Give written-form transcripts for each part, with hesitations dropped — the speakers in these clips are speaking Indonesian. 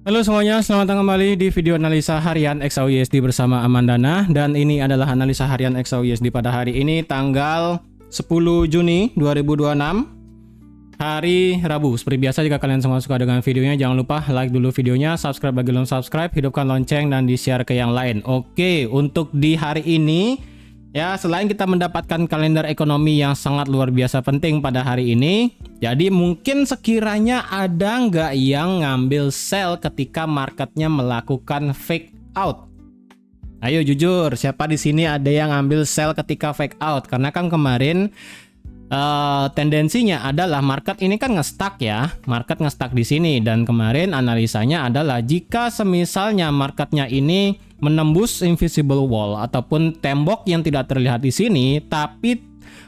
Halo semuanya, selamat datang kembali di video analisa harian XAUUSD bersama Amandana. Dan ini adalah analisa harian XAUUSD pada hari ini tanggal 10 Juni 2026, hari Rabu. Seperti biasa, jika kalian semua suka dengan videonya, jangan lupa like dulu videonya, subscribe bagi belum subscribe, hidupkan lonceng dan di-share ke yang lain. Oke, untuk di hari ini ya, selain kita mendapatkan kalender ekonomi yang sangat luar biasa penting pada hari ini, jadi mungkin sekiranya ada nggak yang ngambil sell ketika marketnya melakukan fake out? Ayo jujur, siapa di sini ada yang ngambil sell ketika fake out? Karena kan kemarin tendensinya adalah market ini kan nge-stuck ya, market nge-stuck di sini, dan kemarin analisanya adalah jika semisalnya marketnya ini menembus invisible wall ataupun tembok yang tidak terlihat di sini, tapi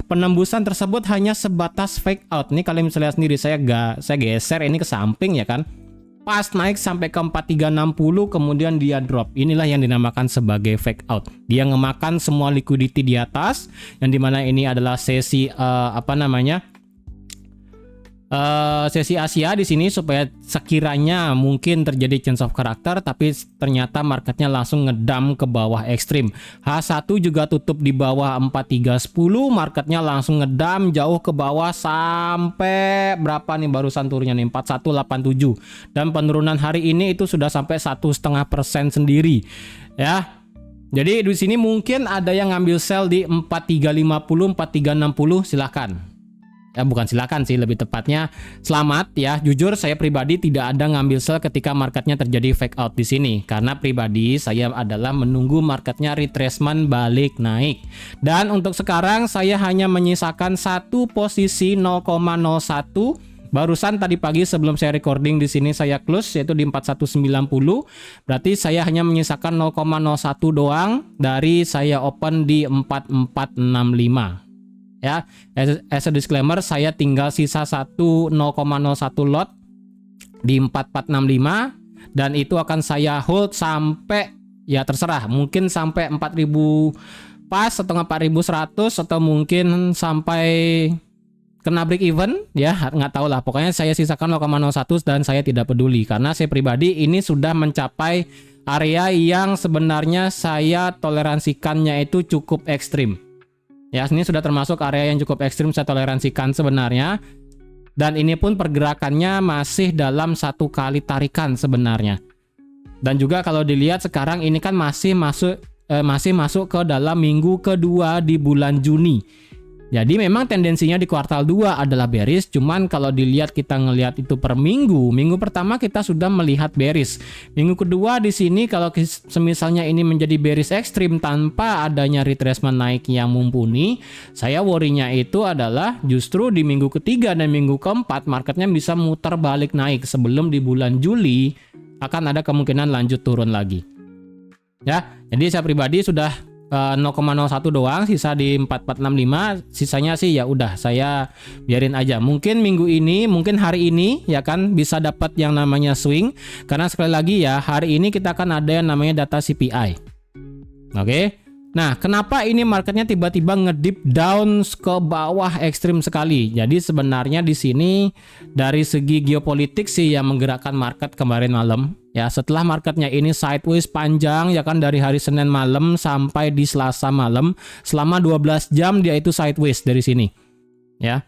penembusan tersebut hanya sebatas fake out. Ini kalian bisa lihat sendiri, saya geser ini ke samping ya kan. Pas naik sampai ke 4360 kemudian dia drop. Inilah yang dinamakan sebagai fake out. Dia ngemakan semua liquidity di atas, yang dimana ini adalah sesi sesi Asia di sini supaya sekiranya mungkin terjadi change of character, tapi ternyata marketnya langsung ngedam ke bawah ekstrim. H1 juga tutup di bawah 4310, marketnya langsung ngedam jauh ke bawah sampai berapa nih barusan turunnya nih 4187, dan penurunan hari ini itu sudah sampai 1,5% sendiri ya. Jadi di sini mungkin ada yang ngambil sell di 4350, 4360, silahkan. Ya bukan silakan sih, lebih tepatnya selamat ya. Jujur saya pribadi tidak ada ngambil sell ketika marketnya terjadi fake out di sini, karena pribadi saya adalah menunggu marketnya retracement balik naik. Dan untuk sekarang saya hanya menyisakan satu posisi 0,01. Barusan tadi pagi sebelum saya recording di sini saya close yaitu di 4190. Berarti saya hanya menyisakan 0,01 doang dari saya open di 4465. Ya, as a disclaimer, saya tinggal sisa 0,01 lot di 4465, dan itu akan saya hold sampai ya terserah, mungkin sampai 4000 pas atau 4100 atau mungkin sampai kena break even ya, nggak tahu lah. Pokoknya saya sisakan 0,01 dan saya tidak peduli karena saya pribadi ini sudah mencapai area yang sebenarnya saya toleransikannya itu cukup ekstrim. Ya, ini sudah termasuk area yang cukup ekstrim saya toleransikan sebenarnya. Dan ini pun pergerakannya masih dalam satu kali tarikan sebenarnya. Dan juga kalau dilihat sekarang ini kan masih masuk ke dalam minggu kedua di bulan Juni. Jadi memang tendensinya di kuartal 2 adalah bearish, cuman kalau dilihat kita ngelihat itu per minggu. Minggu pertama kita sudah melihat bearish. Minggu kedua di sini kalau semisalnya ini menjadi bearish ekstrim tanpa adanya retracement naik yang mumpuni, saya worry-nya itu adalah justru di minggu ketiga dan minggu keempat marketnya bisa muter balik naik sebelum di bulan Juli akan ada kemungkinan lanjut turun lagi. Ya, jadi saya pribadi sudah 0,01 doang, sisa di 4465, sisanya sih ya udah saya biarin aja. Mungkin minggu ini, mungkin hari ini ya kan bisa dapat yang namanya swing, karena sekali lagi ya hari ini kita akan ada yang namanya data CPI. Oke. Nah, kenapa ini marketnya tiba-tiba ngedip down ke bawah ekstrim sekali? Jadi sebenarnya di sini dari segi geopolitik sih yang menggerakkan market kemarin malam. Ya, setelah marketnya ini sideways panjang ya kan dari hari Senin malam sampai di Selasa malam, selama 12 jam dia itu sideways dari sini. Ya.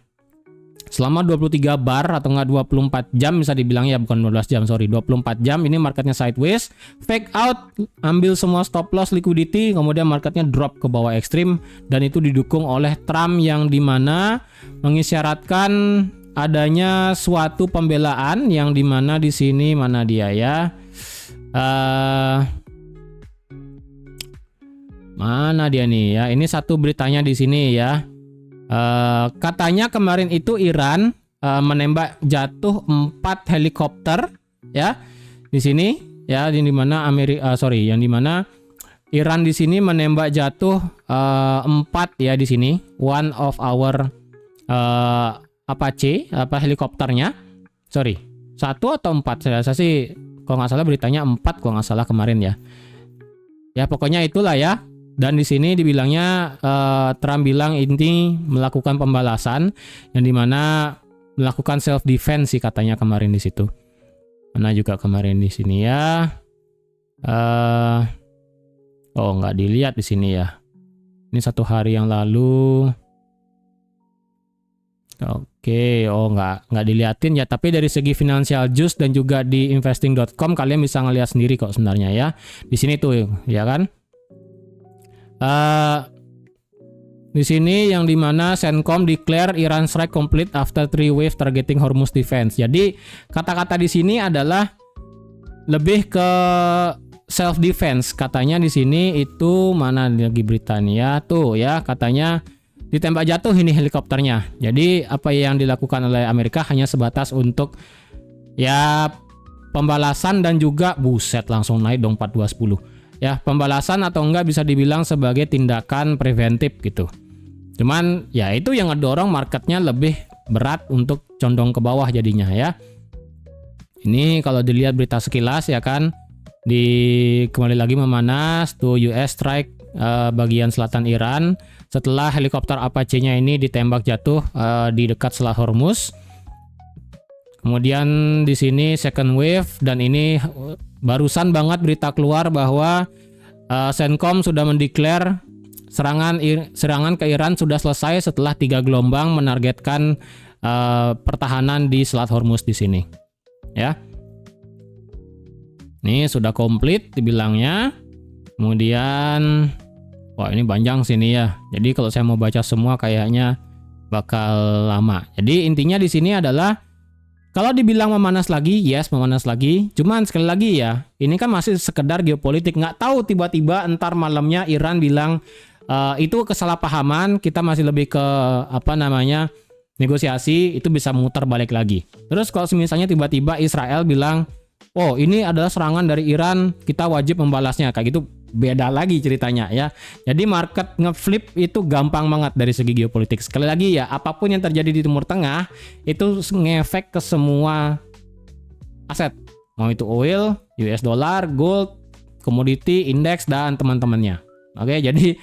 Selama 23 bar atau enggak 24 jam bisa dibilang ya, bukan 12 jam, sorry, 24 jam ini marketnya sideways, fake out, ambil semua stop loss liquidity, kemudian marketnya drop ke bawah ekstrim, dan itu didukung oleh Trump yang dimana mengisyaratkan adanya suatu pembelaan yang dimana di sini mana dia ya, mana dia nih ya, ini satu beritanya di sini ya. Katanya kemarin itu Iran menembak jatuh 4 helikopter ya di sini ya, yang dimana yang dimana Iran di sini menembak jatuh 4 ya di sini, one of our Apache helikopternya, sorry 1 atau 4, saya rasa sih kalau nggak salah beritanya 4 kalau nggak salah kemarin ya. Ya pokoknya itulah ya. Dan di sini dibilangnya Trump bilang ini melakukan pembalasan yang dimana melakukan self defense sih katanya kemarin di situ. Mana juga kemarin di sini ya. Oh, nggak dilihat di sini ya. Ini 1 hari yang lalu. Oke, oh nggak diliatin ya. Tapi dari segi financial juice dan juga di investing.com kalian bisa ngelihat sendiri kok sebenarnya ya. Di sini tuh ya kan. Di sini yang dimana CENTCOM declare Iran strike complete after 3 wave targeting Hormuz defense. Jadi kata-kata di sini adalah lebih ke self defense. Katanya di sini itu mana lagi Britania tuh ya, katanya ditembak jatuh ini helikopternya. Jadi apa yang dilakukan oleh Amerika hanya sebatas untuk ya pembalasan dan juga buset langsung naik dong 4210. Ya, pembalasan atau enggak bisa dibilang sebagai tindakan preventif gitu. Cuman ya itu yang ngedorong marketnya lebih berat untuk condong ke bawah jadinya ya. Ini kalau dilihat berita sekilas ya kan, kembali lagi memanas tuh US strike bagian selatan Iran setelah helikopter Apache-nya ini ditembak jatuh di dekat Selat Hormuz. Kemudian di sini second wave dan ini barusan banget berita keluar bahwa CENTCOM sudah mendeklar serangan ke Iran sudah selesai setelah 3 gelombang menargetkan pertahanan di Selat Hormuz di sini. Ya. Ini sudah komplit dibilangnya. Kemudian wah ini panjang sini ya. Jadi kalau saya mau baca semua kayaknya bakal lama. Jadi intinya di sini adalah kalau dibilang memanas lagi, yes memanas lagi. Cuman sekali lagi ya, ini kan masih sekedar geopolitik. Nggak tahu tiba-tiba entar malamnya Iran bilang itu kesalahpahaman. Kita masih lebih ke negosiasi, itu bisa muter balik lagi. Terus kalau misalnya tiba-tiba Israel bilang, oh ini adalah serangan dari Iran, kita wajib membalasnya, kayak gitu beda lagi ceritanya ya. Jadi market ngeflip itu gampang banget dari segi geopolitik. Sekali lagi ya, apapun yang terjadi di Timur Tengah itu ngefek ke semua aset, mau itu oil, US dollar, gold, komoditi, indeks dan teman-temannya. Oke, jadi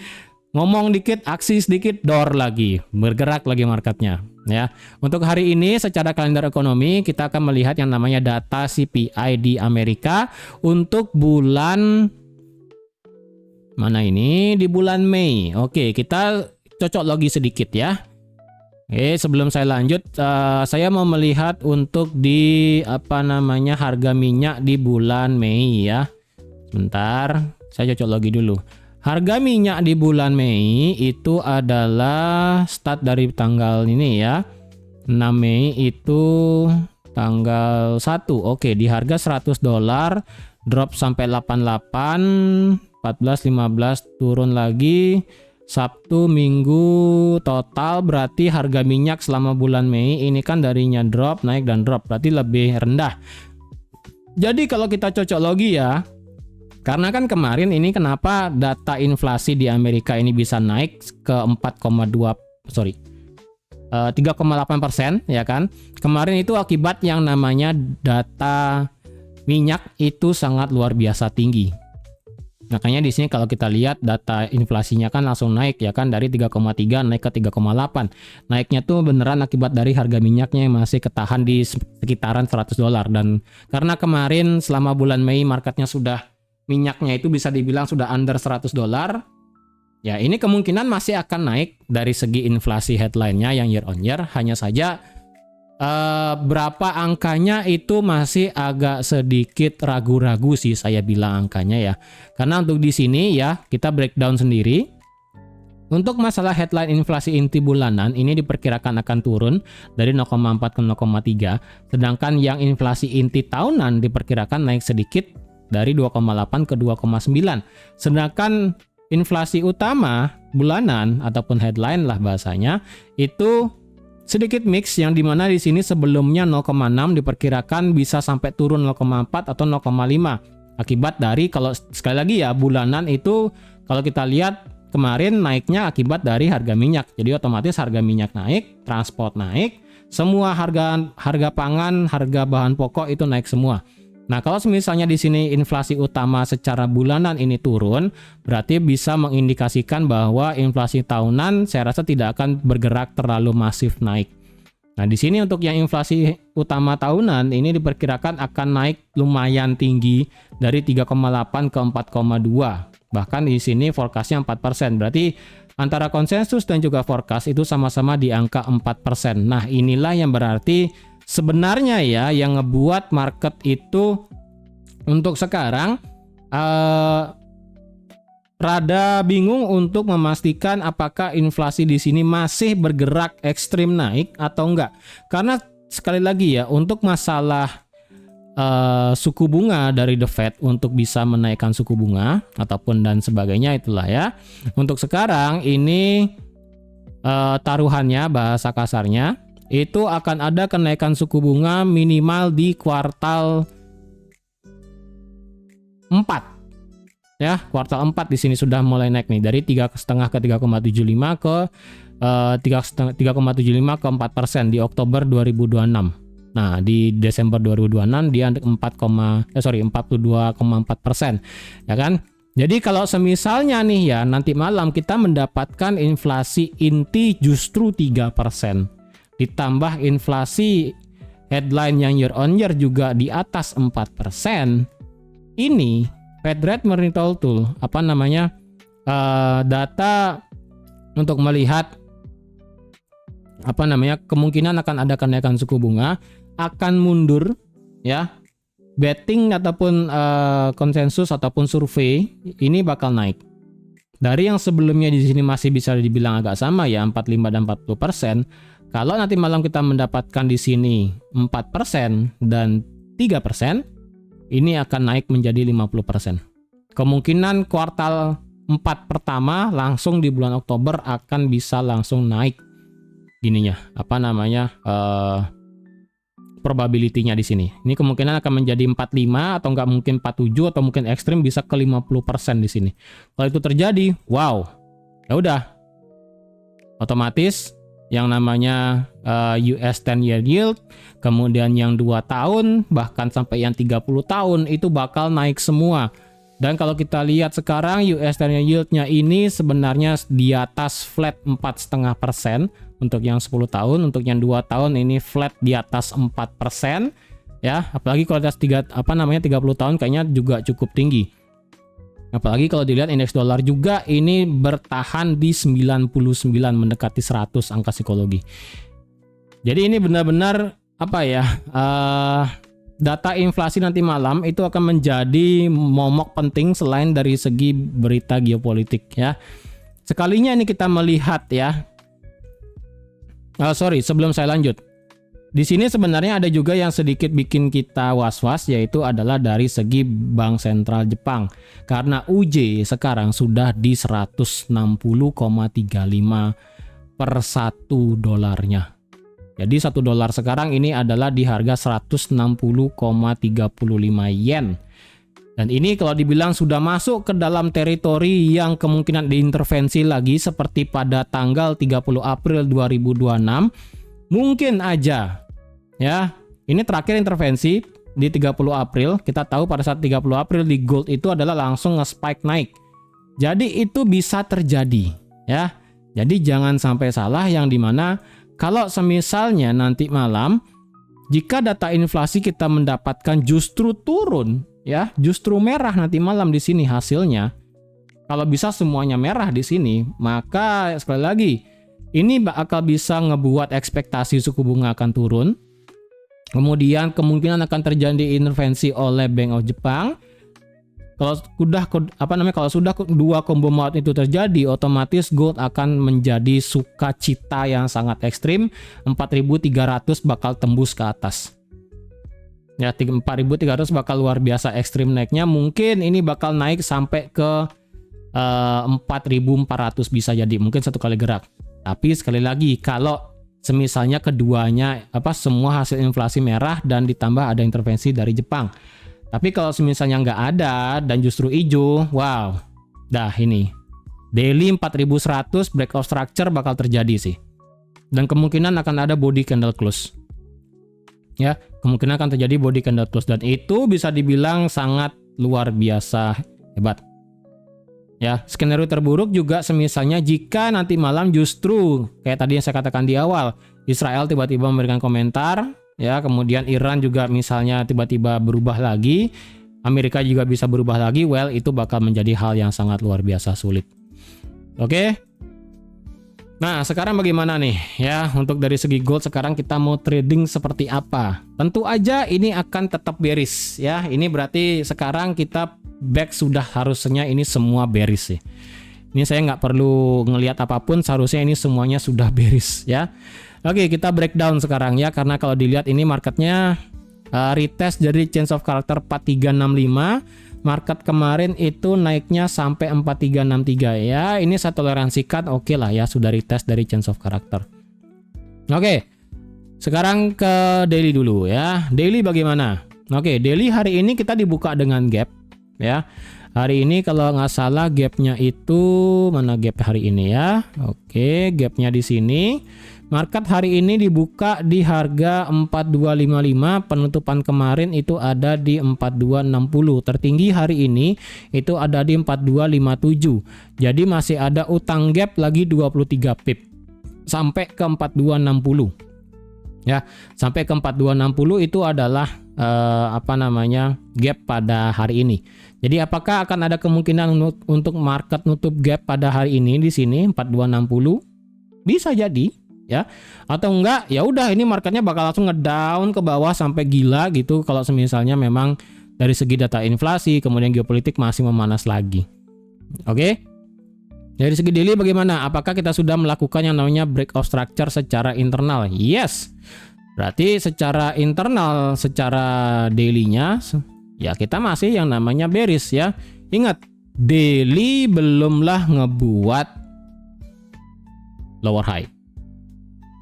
ngomong dikit, aksi sedikit, door lagi, bergerak lagi marketnya. Ya, untuk hari ini secara kalender ekonomi kita akan melihat yang namanya data CPI di Amerika untuk bulan mana ini, di bulan Mei. Oke, kita cocok logi sedikit ya. Oke, sebelum saya lanjut, saya mau melihat untuk di harga minyak di bulan Mei ya. Sebentar, saya cocok logi dulu. Harga minyak di bulan Mei itu adalah start dari tanggal ini ya. 6 Mei itu tanggal 1. Oke, di harga $100 drop sampai 88, 14, 15 turun lagi. Sabtu, Minggu total berarti harga minyak selama bulan Mei ini kan darinya drop, naik dan drop, berarti lebih rendah. Jadi kalau kita cocok logi ya, karena kan kemarin ini kenapa data inflasi di Amerika ini bisa naik ke 3,8% ya kan. Kemarin itu akibat yang namanya data minyak itu sangat luar biasa tinggi. Makanya di sini kalau kita lihat data inflasinya kan langsung naik ya kan, dari 3,3 naik ke 3,8. Naiknya tuh beneran akibat dari harga minyaknya yang masih ketahan di sekitaran $100. Dan karena kemarin selama bulan Mei marketnya sudah minyaknya itu bisa dibilang sudah under $100, ya ini kemungkinan masih akan naik dari segi inflasi headline-nya yang year on year. Hanya saja berapa angkanya itu masih agak sedikit ragu-ragu sih saya bilang angkanya ya. Karena untuk di sini ya kita breakdown sendiri. Untuk masalah headline inflasi inti bulanan ini diperkirakan akan turun dari 0,4 ke 0,3, sedangkan yang inflasi inti tahunan diperkirakan naik sedikit dari 2,8 ke 2,9. Sedangkan inflasi utama bulanan ataupun headline lah bahasanya itu sedikit mix, yang dimana di sini sebelumnya 0,6 diperkirakan bisa sampai turun 0,4 atau 0,5 akibat dari, kalau sekali lagi ya bulanan itu kalau kita lihat kemarin naiknya akibat dari harga minyak. Jadi otomatis harga minyak naik, transport naik, semua harga pangan, harga bahan pokok itu naik semua. Nah, kalau misalnya di sini inflasi utama secara bulanan ini turun, berarti bisa mengindikasikan bahwa inflasi tahunan saya rasa tidak akan bergerak terlalu masif naik. Nah, di sini untuk yang inflasi utama tahunan ini diperkirakan akan naik lumayan tinggi dari 3,8 ke 4,2. Bahkan di sini forecastnya 4%. Berarti antara konsensus dan juga forecast itu sama-sama di angka 4%. Nah, inilah yang berarti sebenarnya ya yang ngebuat market itu untuk sekarang rada bingung untuk memastikan apakah inflasi di sini masih bergerak ekstrim naik atau enggak. Karena sekali lagi ya, untuk masalah suku bunga dari The Fed untuk bisa menaikkan suku bunga ataupun dan sebagainya itulah ya. Untuk sekarang ini taruhannya bahasa kasarnya itu akan ada kenaikan suku bunga minimal di kuartal 4. Ya, kuartal 4 di sini sudah mulai naik nih dari 3,5 ke 3,75 ke 3,75 ke 4% di Oktober 2026. Nah, di Desember 2026 dia 42,4%, ya kan? Jadi kalau semisalnya nih ya nanti malam kita mendapatkan inflasi inti justru 3%, ditambah inflasi headline yang year on year juga di atas 4%, ini Fed Rate Monitor Tool data untuk melihat kemungkinan akan ada kenaikan suku bunga akan mundur ya. Betting ataupun konsensus ataupun survei ini bakal naik. Dari yang sebelumnya di sini masih bisa dibilang agak sama ya 45 dan 40%, kalau nanti malam kita mendapatkan di sini 4% dan 3%, ini akan naik menjadi 50%. Kemungkinan kuartal 4 pertama langsung di bulan Oktober akan bisa langsung naik ininya, probability-nya di sini. Ini kemungkinan akan menjadi 45 atau enggak mungkin 47 atau mungkin ekstrim bisa ke 50% di sini. Kalau itu terjadi, wow. Ya udah. Otomatis yang namanya US 10-year yield, kemudian yang 2 tahun, bahkan sampai yang 30 tahun itu bakal naik semua. Dan kalau kita lihat sekarang US 10-year yield-nya ini sebenarnya di atas flat 4,5% untuk yang 10 tahun, untuk yang 2 tahun ini flat di atas 4%, ya. Apalagi kalau atas 30 tahun kayaknya juga cukup tinggi. Apalagi kalau dilihat indeks dolar juga ini bertahan di 99 mendekati 100 angka psikologi. Jadi ini benar-benar data inflasi nanti malam itu akan menjadi momok penting selain dari segi berita geopolitik ya. Sekalinya ini kita melihat ya. Sebelum saya lanjut. Di sini sebenarnya ada juga yang sedikit bikin kita was-was, yaitu adalah dari segi Bank Sentral Jepang. Karena UJ sekarang sudah di 160,35 per 1 dolarnya. Jadi 1 dolar sekarang ini adalah di harga 160,35 yen. Dan ini kalau dibilang sudah masuk ke dalam teritori yang kemungkinan diintervensi lagi seperti pada tanggal 30 April 2026. Mungkin aja ya. Ini terakhir intervensi di 30 April. Kita tahu pada saat 30 April di gold itu adalah langsung nge-spike naik. Jadi itu bisa terjadi ya. Jadi jangan sampai salah yang dimana kalau semisalnya nanti malam jika data inflasi kita mendapatkan justru turun ya, justru merah nanti malam di sini hasilnya. Kalau bisa semuanya merah di sini, maka sekali lagi ini bakal bisa ngebuat ekspektasi suku bunga akan turun. Kemudian kemungkinan akan terjadi intervensi oleh Bank of Jepang. Kalau sudah dua combo maut itu terjadi, otomatis gold akan menjadi sukacita yang sangat ekstrim. 4.300 bakal tembus ke atas. Ya, 4.300 bakal luar biasa ekstrim naiknya. Mungkin ini bakal naik sampai ke 4.400 bisa jadi. Mungkin satu kali gerak. Tapi sekali lagi kalau semisalnya keduanya semua hasil inflasi merah dan ditambah ada intervensi dari Jepang. Tapi kalau semisalnya nggak ada dan justru hijau, wow, dah ini daily 4.100 breakout structure bakal terjadi sih. Dan kemungkinan akan ada body candle close. Ya, kemungkinan akan terjadi body candle close dan itu bisa dibilang sangat luar biasa hebat. Ya, skenario terburuk juga semisalnya jika nanti malam justru kayak tadi yang saya katakan di awal, Israel tiba-tiba memberikan komentar, ya, kemudian Iran juga misalnya tiba-tiba berubah lagi, Amerika juga bisa berubah lagi, well itu bakal menjadi hal yang sangat luar biasa sulit. Oke. Nah, sekarang bagaimana nih ya untuk dari segi gold sekarang kita mau trading seperti apa? Tentu aja ini akan tetap bearish ya. Ini berarti sekarang kita back sudah harusnya ini semua bearish sih. Ini saya nggak perlu ngelihat apapun, seharusnya ini semuanya sudah bearish ya. Oke, kita breakdown sekarang ya, karena kalau dilihat ini marketnya retest dari change of character 4365. Market kemarin itu naiknya sampai 4363 ya. Ini saya toleransikan, oke lah ya, sudah retest dari change of character. Oke. Sekarang ke daily dulu ya. Daily bagaimana? Oke, daily hari ini kita dibuka dengan gap ya. Hari ini kalau nggak salah gapnya itu mana gap hari ini ya? Oke, gapnya di sini. Market hari ini dibuka di harga 4255, penutupan kemarin itu ada di 4260. Tertinggi hari ini itu ada di 4257. Jadi masih ada utang gap lagi 23 pip sampai ke 4260. Ya, sampai ke 4260 itu adalah gap pada hari ini. Jadi apakah akan ada kemungkinan untuk market nutup gap pada hari ini di sini 4260? Bisa jadi. Ya, atau enggak ya udah ini marketnya bakal langsung ngedown ke bawah sampai gila gitu kalau misalnya memang dari segi data inflasi kemudian geopolitik masih memanas lagi. Oke. Dari segi daily bagaimana? Apakah kita sudah melakukan yang namanya breakout structure secara internal? Yes. Berarti secara internal, secara daily-nya ya kita masih yang namanya bearish ya. Ingat, daily belumlah ngebuat lower high.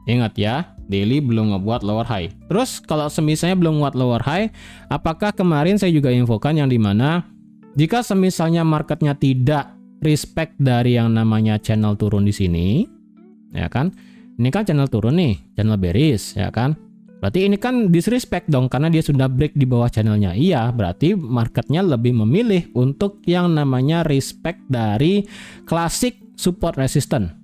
Ingat ya, daily belum ngebuat lower high. Terus kalau semisalnya belum ngebuat lower high, apakah kemarin saya juga infokan yang dimana jika semisalnya marketnya tidak respect dari yang namanya channel turun di sini, ya kan? Ini kan channel turun nih, channel bearish, ya kan? Berarti ini kan disrespect dong karena dia sudah break di bawah channelnya. Iya, berarti marketnya lebih memilih untuk yang namanya respect dari classic support resistance.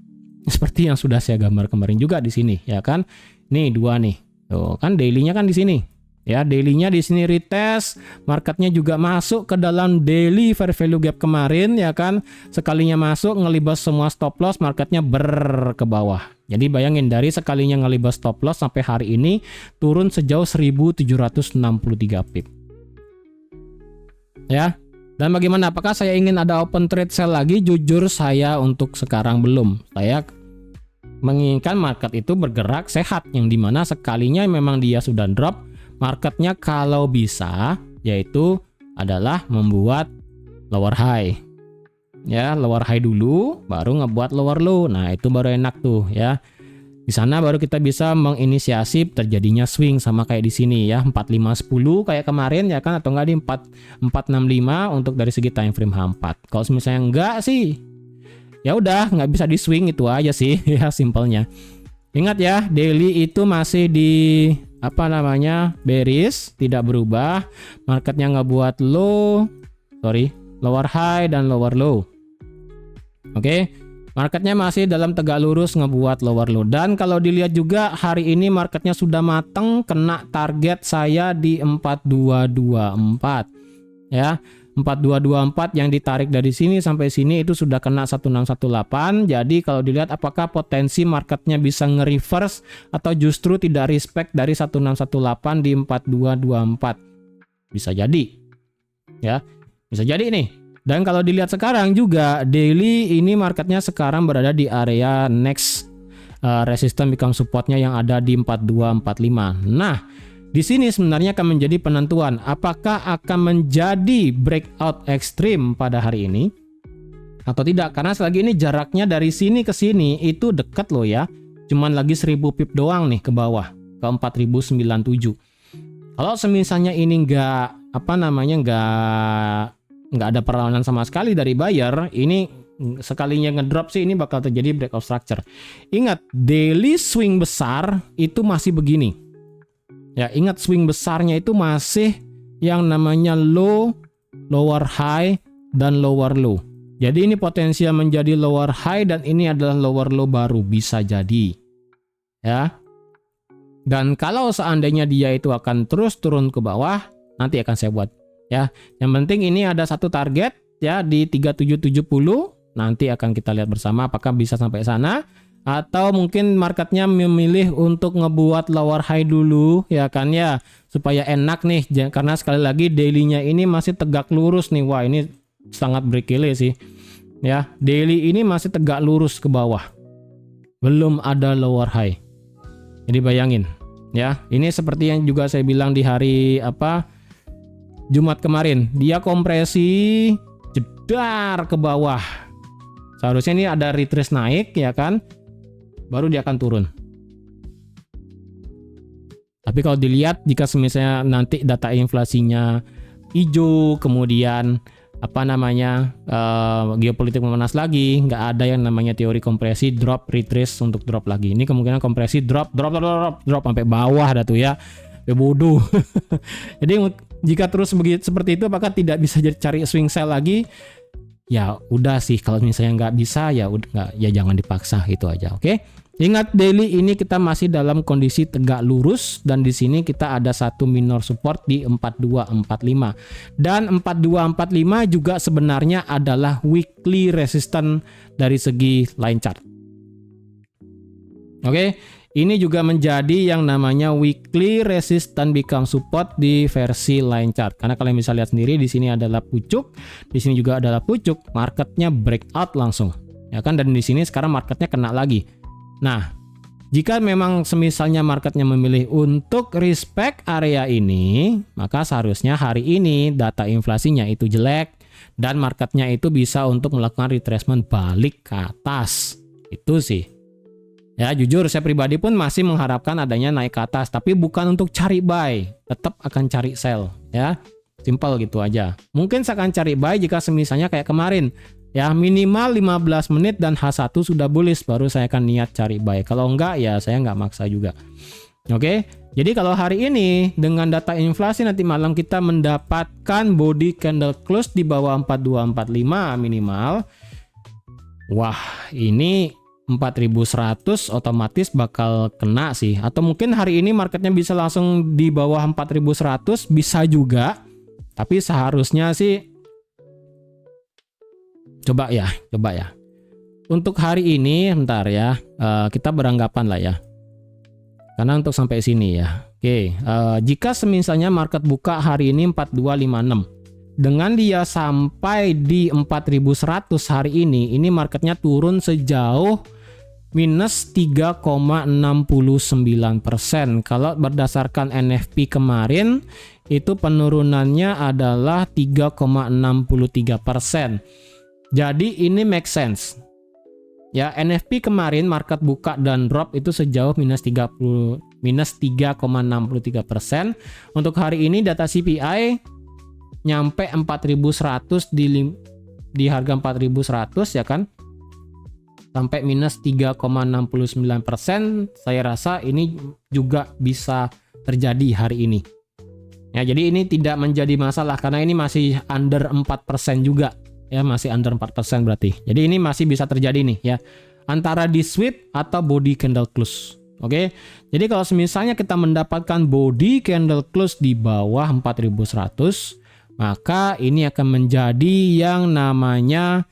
Seperti yang sudah saya gambar kemarin juga di sini, ya kan? Nih dua nih. Tuh, kan daily-nya kan di sini. Ya, daily-nya di sini retest, marketnya juga masuk ke dalam daily fair value gap kemarin, ya kan? Sekalinya masuk ngelibas semua stop loss, marketnya ke bawah. Jadi bayangin dari sekalinya ngelibas stop loss sampai hari ini turun sejauh 1763 pip. Ya. Dan bagaimana? Apakah saya ingin ada open trade sell lagi? Jujur saya untuk sekarang belum. Saya menginginkan market itu bergerak sehat, yang dimana sekalinya memang dia sudah drop, marketnya kalau bisa yaitu adalah membuat lower high. Ya, lower high dulu, baru ngebuat lower low. Nah itu baru enak tuh ya. Di sana baru kita bisa menginisiasi terjadinya swing sama kayak di sini ya, 4510 kayak kemarin ya kan, atau enggak di 4465 untuk dari segi time frame H4. Kalau misalnya enggak sih ya udah nggak bisa di swing, itu aja sih ya simpelnya. Ingat ya, daily itu masih di bearish, tidak berubah. Marketnya nggak buat lower high dan lower low. Oke. Marketnya masih dalam tegak lurus ngebuat lower low. Dan kalau dilihat juga hari ini marketnya sudah mateng, kena target saya di 4224 ya. 4224 yang ditarik dari sini sampai sini itu sudah kena 1618. Jadi kalau dilihat apakah potensi marketnya bisa nge-reverse atau justru tidak respect dari 1618 di 4224. Bisa jadi. Ya. Bisa jadi nih. Dan kalau dilihat sekarang juga daily ini marketnya sekarang berada di area next resistance become supportnya yang ada di 4245. Nah, di sini sebenarnya akan menjadi penentuan apakah akan menjadi breakout ekstrim pada hari ini atau tidak. Karena selagi ini jaraknya dari sini ke sini itu dekat loh ya. Cuman lagi 1000 pip doang nih ke bawah ke 4097. Kalau semisalnya ini nggak ada perlawanan sama sekali dari buyer, ini sekalinya ngedrop sih ini bakal terjadi breakout structure. Ingat, daily swing besar itu masih begini. Ya, ingat swing besarnya itu masih yang namanya low, lower high, dan lower low. Jadi ini potensial menjadi lower high dan ini adalah lower low baru, bisa jadi. Ya. Dan kalau seandainya dia itu akan terus turun ke bawah, nanti akan saya buat ya. Yang penting ini ada satu target ya di 3770. Nanti akan kita lihat bersama apakah bisa sampai sana atau mungkin marketnya memilih untuk ngebuat lower high dulu ya kan ya, supaya enak nih karena sekali lagi daily-nya ini masih tegak lurus nih. Wah, ini sangat berkele sih. Ya, daily ini masih tegak lurus ke bawah. Belum ada lower high. Jadi bayangin ya, ini seperti yang juga saya bilang di hari Jumat kemarin, dia kompresi jedar ke bawah. Seharusnya ini ada retrace naik ya kan, baru dia akan turun. Tapi kalau dilihat jika misalnya nanti data inflasinya hijau, kemudian geopolitik memanas lagi, nggak ada yang namanya teori kompresi drop retrace untuk drop lagi. Ini kemungkinan kompresi drop sampai bawah dah tuh ya, bodoh. Jadi jika terus seperti itu, apakah tidak bisa cari swing sell lagi? Ya udah sih, kalau misalnya nggak bisa ya udah, ya jangan dipaksa, itu aja. Oke, ingat daily ini kita masih dalam kondisi tegak lurus dan di sini kita ada satu minor support di 4245 dan 4245 juga sebenarnya adalah weekly resistance dari segi line chart. Oke, ini juga menjadi yang namanya weekly resistance become support di versi line chart. Karena kalian bisa lihat sendiri di sini adalah pucuk, di sini juga adalah pucuk, marketnya breakout langsung. Ya kan, dan di sini sekarang marketnya kena lagi. Nah, jika memang semisalnya marketnya memilih untuk respect area ini, maka seharusnya hari ini data inflasinya itu jelek dan marketnya itu bisa untuk melakukan retracement balik ke atas. Itu sih. Ya, jujur saya pribadi pun masih mengharapkan adanya naik ke atas, tapi bukan untuk cari buy, tetap akan cari sell ya. Simple gitu aja. Mungkin saya akan cari buy jika semisalnya kayak kemarin. Ya, minimal 15 menit dan H1 sudah bullish, baru saya akan niat cari buy. Kalau enggak ya saya nggak maksa juga. Oke, jadi kalau hari ini dengan data inflasi nanti malam kita mendapatkan body candle close di bawah 4245 minimal. Wah, ini 4100 otomatis bakal kena sih. Atau mungkin hari ini marketnya bisa langsung di bawah 4100, bisa juga. Tapi seharusnya sih Coba ya. Untuk hari ini, bentar ya, kita beranggapan lah ya. Karena untuk sampai sini ya. Oke, jika semisalnya market buka hari ini 4256, dengan dia sampai di 4100 hari ini marketnya turun sejauh minus 3,69%. Kalau berdasarkan NFP kemarin, itu penurunannya adalah 3,63%. Jadi ini make sense. Ya, NFP kemarin market buka dan drop itu sejauh minus 3,63%. Untuk hari ini data CPI nyampe 4100 di harga 4100 ya kan. Sampai minus 3,69%. Saya rasa ini juga bisa terjadi hari ini. Ya, jadi ini tidak menjadi masalah karena ini masih under 4% juga. Ya, masih under 4% berarti. Jadi ini masih bisa terjadi nih ya. Antara di sweep atau body candle close. Oke. Jadi kalau misalnya kita mendapatkan body candle close di bawah 4100, maka ini akan menjadi yang namanya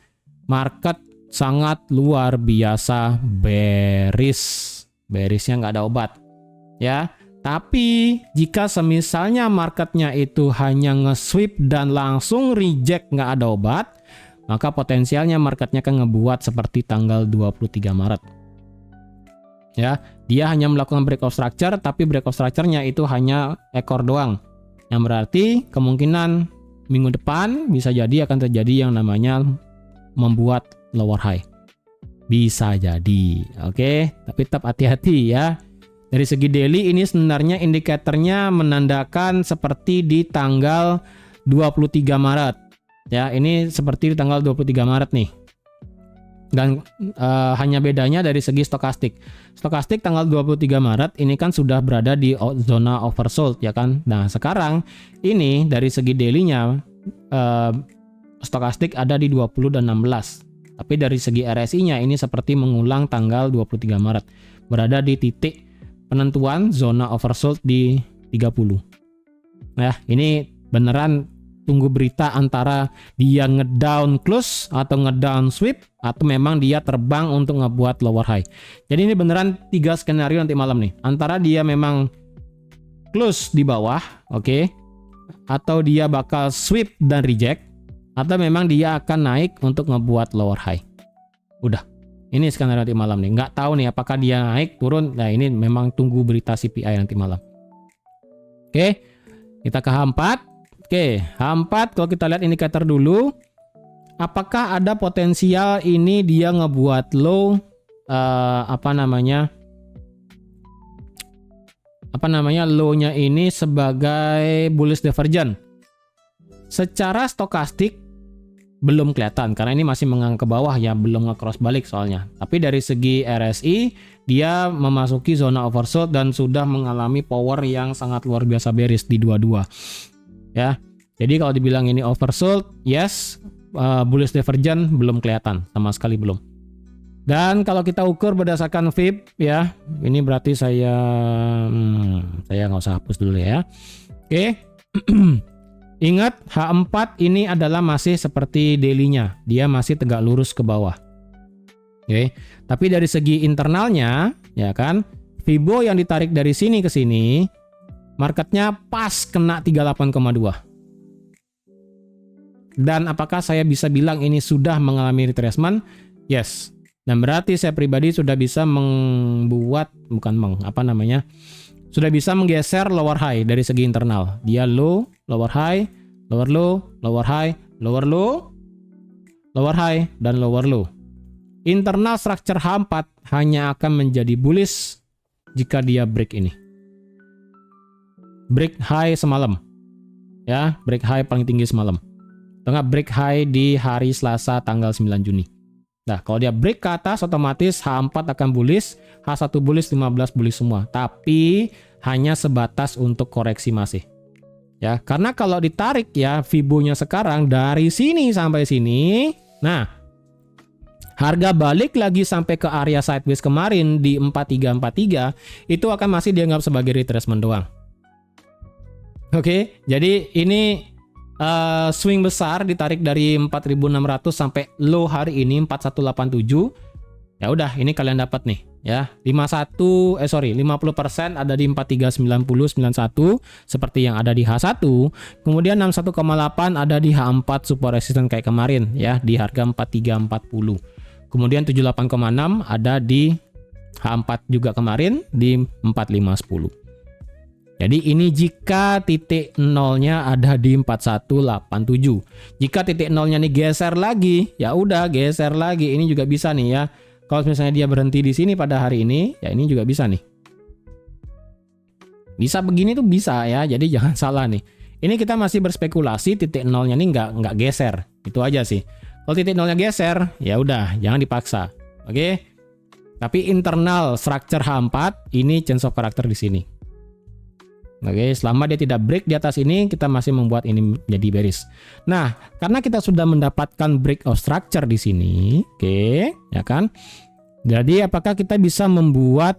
market sangat luar biasa bearish. Bearishnya nggak ada obat. Ya. Tapi jika semisalnya marketnya itu hanya nge-sweep dan langsung reject nggak ada obat, maka potensialnya marketnya akan ngebuat seperti tanggal 23 Maret. Ya, dia hanya melakukan breakout structure, tapi breakout structure-nya itu hanya ekor doang. Yang berarti kemungkinan minggu depan bisa jadi akan terjadi yang namanya membuat lower high. Bisa jadi. Oke, tapi tetap hati-hati ya. Dari segi daily ini sebenarnya indikatornya menandakan seperti di tanggal 23 Maret. Ya, ini seperti di tanggal 23 Maret nih. Dan hanya bedanya dari segi stokastik. Stokastik tanggal 23 Maret ini kan sudah berada di zona oversold ya kan. Nah, sekarang ini dari segi daily-nya stokastik ada di 20 dan 16. Tapi dari segi RSI-nya ini seperti mengulang tanggal 23 Maret. Berada di titik penentuan zona oversold di 30. Nah, ini beneran tunggu berita antara dia ngedown close atau ngedown sweep atau memang dia terbang untuk ngebuat lower high. Jadi ini beneran 3 skenario nanti malam nih. Antara dia memang close di bawah, oke, atau dia bakal sweep dan reject, atau memang dia akan naik untuk ngebuat lower high. Udah, ini skenario nanti malam nih. Nggak tahu nih apakah dia naik turun. Nah, ini memang tunggu berita CPI nanti malam. Oke, kita ke H4. Oke, H4 kalau kita lihat indikator dulu, apakah ada potensial ini dia ngebuat low low-nya ini sebagai bullish divergence. Secara stokastik belum kelihatan karena ini masih mengang ke bawah ya, belum nge-cross balik soalnya. Tapi dari segi RSI dia memasuki zona oversold dan sudah mengalami power yang sangat luar biasa bearish di 22. Ya, jadi kalau dibilang ini oversold, yes, bullish divergence belum kelihatan, sama sekali belum. Dan kalau kita ukur berdasarkan VIP, ya, ini berarti saya nggak usah hapus dulu ya. Oke, ingat H4 ini adalah masih seperti daily-nya, dia masih tegak lurus ke bawah. Oke, tapi dari segi internalnya, ya kan, Fibo yang ditarik dari sini ke sini, marketnya pas kena 38,2. Dan apakah saya bisa bilang ini sudah mengalami retracement? Yes. Dan berarti saya pribadi sudah bisa sudah bisa menggeser lower high dari segi internal. Dia low, lower high, lower low, lower high, lower low, lower high, dan lower low. Internal structure H4 hanya akan menjadi bullish jika dia break ini. Break high semalam, ya, break high paling tinggi semalam. Tengah break high di hari Selasa tanggal 9 Juni. Nah, kalau dia break ke atas otomatis H4 akan bullish, H1 bullish, 15 bullish semua. Tapi hanya sebatas untuk koreksi masih. Ya, karena kalau ditarik ya Fibonya sekarang dari sini sampai sini. Nah, harga balik lagi sampai ke area sideways kemarin di 4343 itu akan masih dianggap sebagai retracement doang. Oke, jadi ini swing besar ditarik dari 4.600 sampai low hari ini 4187. Ya udah, ini kalian dapat nih ya. 50% ada di 439091 seperti yang ada di H1. Kemudian 61,8 ada di H4 support resistance kayak kemarin ya di harga 4340. Kemudian 78,6 ada di H4 juga kemarin di 4510. Jadi ini jika titik nolnya ada di 4187. Jika titik nolnya nih geser lagi, ya udah geser lagi. Ini juga bisa nih ya. Kalau misalnya dia berhenti di sini pada hari ini, ya ini juga bisa nih. Bisa begini tuh bisa ya. Jadi jangan salah nih. Ini kita masih berspekulasi titik nolnya nih nggak geser. Itu aja sih. Kalau titik nolnya geser, ya udah jangan dipaksa. Oke. Tapi internal structure H4 ini change of character di sini. Oke, selama dia tidak break di atas ini, kita masih membuat ini menjadi bearish. Nah, karena kita sudah mendapatkan break of structure di sini, oke, ya kan? Jadi, apakah kita bisa membuat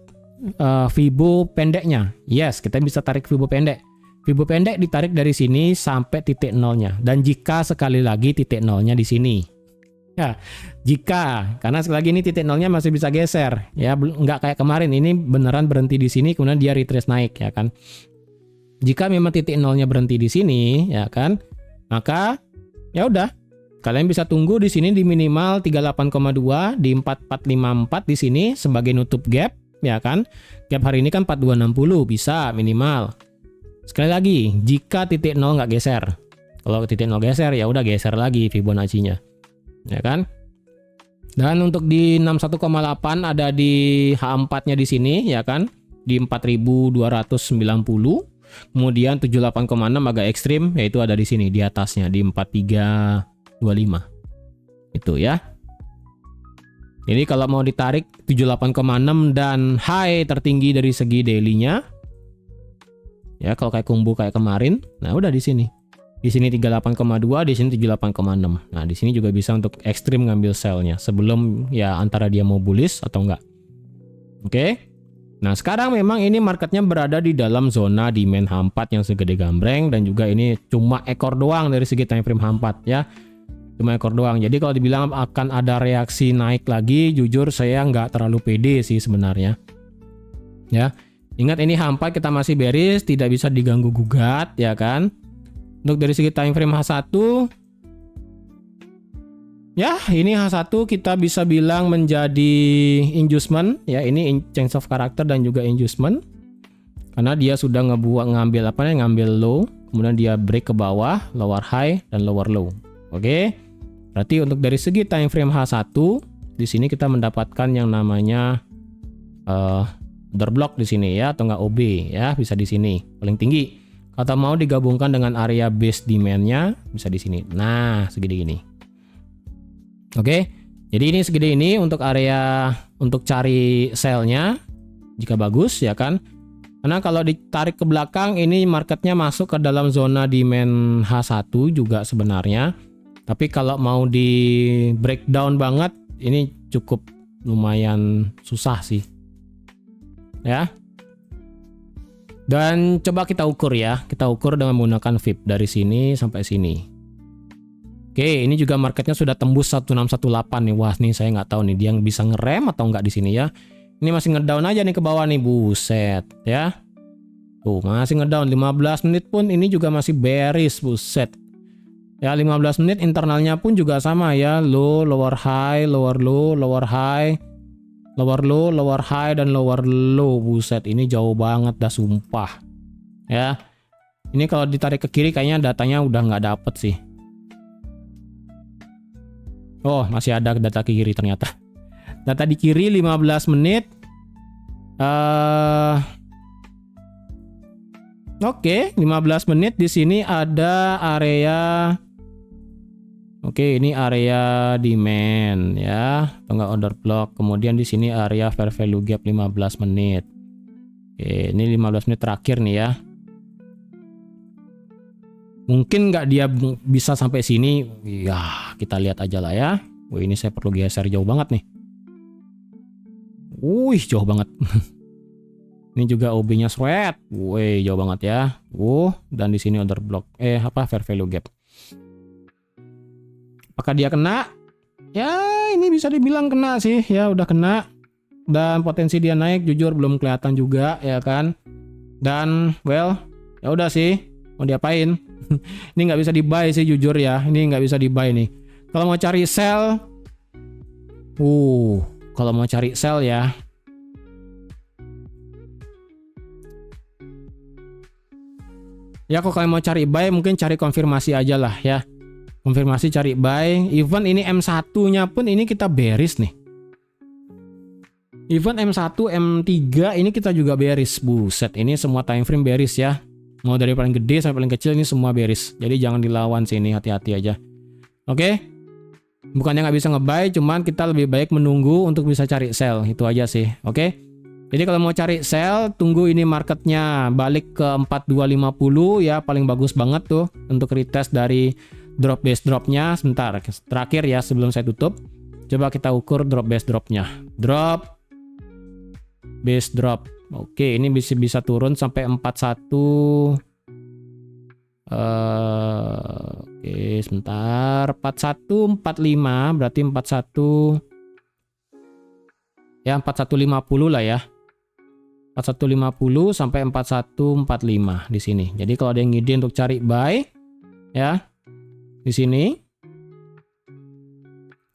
Fibo pendeknya? Yes, kita bisa tarik Fibo pendek. Fibo pendek ditarik dari sini sampai titik nolnya. Dan jika sekali lagi titik nolnya di sini. Ya, jika, karena sekali lagi ini titik nolnya masih bisa geser. Ya, nggak kayak kemarin, ini beneran berhenti di sini, kemudian dia retrace naik, ya kan? Jika memang titik nolnya berhenti di sini, ya kan, maka ya udah, kalian bisa tunggu di sini di minimal 38,2 di 4454 di sini sebagai nutup gap, ya kan. Gap hari ini kan 4260 bisa minimal. Sekali lagi, jika titik nol nggak geser, kalau titik nol geser ya udah geser lagi Fibonacci-nya, ya kan. Dan untuk di 61,8 ada di H4-nya di sini, ya kan, di 4290. Kemudian 78,6 agak ekstrim, yaitu ada di sini di atasnya di 4325. Itu ya. Jadi kalau mau ditarik 78,6 dan high tertinggi dari segi daily-nya. Ya, kalau kayak kumbu kayak kemarin, nah udah di sini. Di sini 38,2, di sini 78,6. Nah, di sini juga bisa untuk ekstrim ngambil sell-nya sebelum ya antara dia mau bullish atau enggak. Oke. Nah, sekarang memang ini marketnya berada di dalam zona demand H4 yang segede gambreng, dan juga ini cuma ekor doang dari segi time frame H4 ya. Cuma ekor doang. Jadi kalau dibilang akan ada reaksi naik lagi, jujur saya nggak terlalu pede sih sebenarnya. Ya. Ingat ini H4 kita masih bearish, tidak bisa diganggu gugat ya kan. Untuk dari segi time frame H1, ya, ini H1 kita bisa bilang menjadi inducement ya, ini change of character dan juga inducement. Karena dia sudah ngambil low, kemudian dia break ke bawah, lower high dan lower low. Oke. Berarti untuk dari segi time frame H1, di sini kita mendapatkan yang namanya order block di sini ya, atau enggak OB ya, bisa di sini paling tinggi. Kalau mau digabungkan dengan area base demand-nya bisa di sini. Nah, segede gini. Oke, jadi ini segede ini untuk area untuk cari sell-nya jika bagus ya kan. Karena kalau ditarik ke belakang ini marketnya masuk ke dalam zona demand H1 juga sebenarnya. Tapi kalau mau di breakdown banget ini cukup lumayan susah sih. Ya. Dan coba kita ukur ya. Kita ukur dengan menggunakan VIP dari sini sampai sini. Oke, ini juga marketnya sudah tembus 1618 nih. Wah, nih saya nggak tahu nih dia bisa ngerem atau nggak di sini ya. Ini masih ngedown aja nih ke bawah nih, buset ya. Tuh, masih ngedown 15 menit pun ini juga masih bearish, buset. Ya, 15 menit internalnya pun juga sama ya, low, lower high, lower low, lower high, lower low, lower high dan lower low. Buset, ini jauh banget dah sumpah. Ya. Ini kalau ditarik ke kiri kayaknya datanya udah nggak dapet sih. Oh, masih ada data ke kiri ternyata. Data di kiri 15 menit. Oke, 15 menit di sini ada area. Oke, ini area demand ya, atau enggak order block. Kemudian di sini area fair value gap 15 menit. Oke, ini 15 menit terakhir nih ya. Mungkin nggak dia bisa sampai sini, ya kita lihat aja lah ya. Wih, ini saya perlu geser jauh banget nih. Wih, jauh banget. Ini juga OB-nya sweat. Wih, jauh banget ya. Dan di sini order block. Fair value gap. Apakah dia kena? Ya, ini bisa dibilang kena sih. Ya, udah kena. Dan potensi dia naik jujur belum kelihatan juga, ya kan. Dan, well, ya udah sih. Mau diapain? Ini nggak bisa di-buy sih jujur ya. Ini nggak bisa di-buy nih. Kalau mau cari sell, kalau mau cari sell ya. Ya, kalau kalian mau cari buy mungkin cari konfirmasi aja lah ya. Konfirmasi cari buy. Even ini M1-nya pun ini kita bearish nih. Even M1, M3 ini kita juga bearish. Buset, ini semua time frame bearish ya. Mau dari paling gede sampai paling kecil ini semua bearish. Jadi jangan dilawan sini, hati-hati aja. Oke? Bukannya nggak bisa nge-buy, cuman kita lebih baik menunggu untuk bisa cari sell. Itu aja sih. Oke? Jadi kalau mau cari sell, tunggu ini marketnya balik ke 4250 ya, paling bagus banget tuh untuk retest dari drop base dropnya. Sebentar, terakhir ya sebelum saya tutup. Coba kita ukur drop base dropnya. Drop base drop. Oke, ini bisa turun sampai 41. Oke, sebentar. 4145 berarti 41. Ya, 4150 lah ya. 4150 sampai 4145 di sini. Jadi kalau ada yang ngide untuk cari buy ya di sini.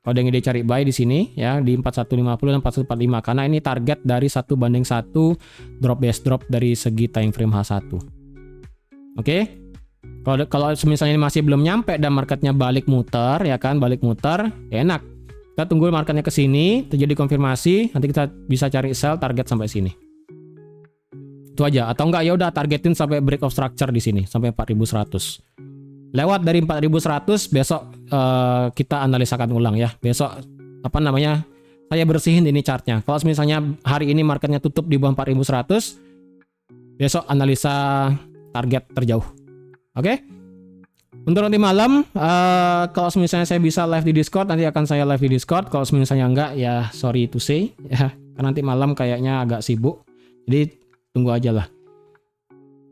Kalau ada yang ide cari buy di sini ya di 4150 dan 4145 karena ini target dari 1:1 drop base drop dari segi time frame H1. Oke. Kalau misalnya ini masih belum nyampe dan marketnya balik muter ya kan, balik muter, ya enak. Kita tunggu marketnya ke sini, terjadi konfirmasi, nanti kita bisa cari sell target sampai sini. Itu aja, atau enggak ya udah targetin sampai break of structure di sini sampai 4100. Lewat dari 4100 besok kita analisakan ulang ya. Besok saya bersihin ini chartnya. Kalau misalnya hari ini marketnya tutup di bawah 4100, besok analisa target terjauh. Oke? Untuk nanti malam, kalau misalnya saya bisa live di Discord, nanti akan saya live di Discord. Kalau misalnya enggak, ya sorry to say ya. Karena nanti malam kayaknya agak sibuk. Jadi tunggu aja lah.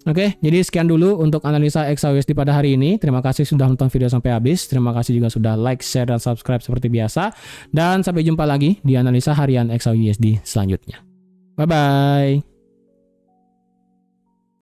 Oke, jadi sekian dulu untuk analisa XAUSD pada hari ini. Terima kasih sudah nonton video sampai habis. Terima kasih juga sudah like, share, dan subscribe seperti biasa. Dan sampai jumpa lagi di analisa harian XAUSD selanjutnya. Bye-bye.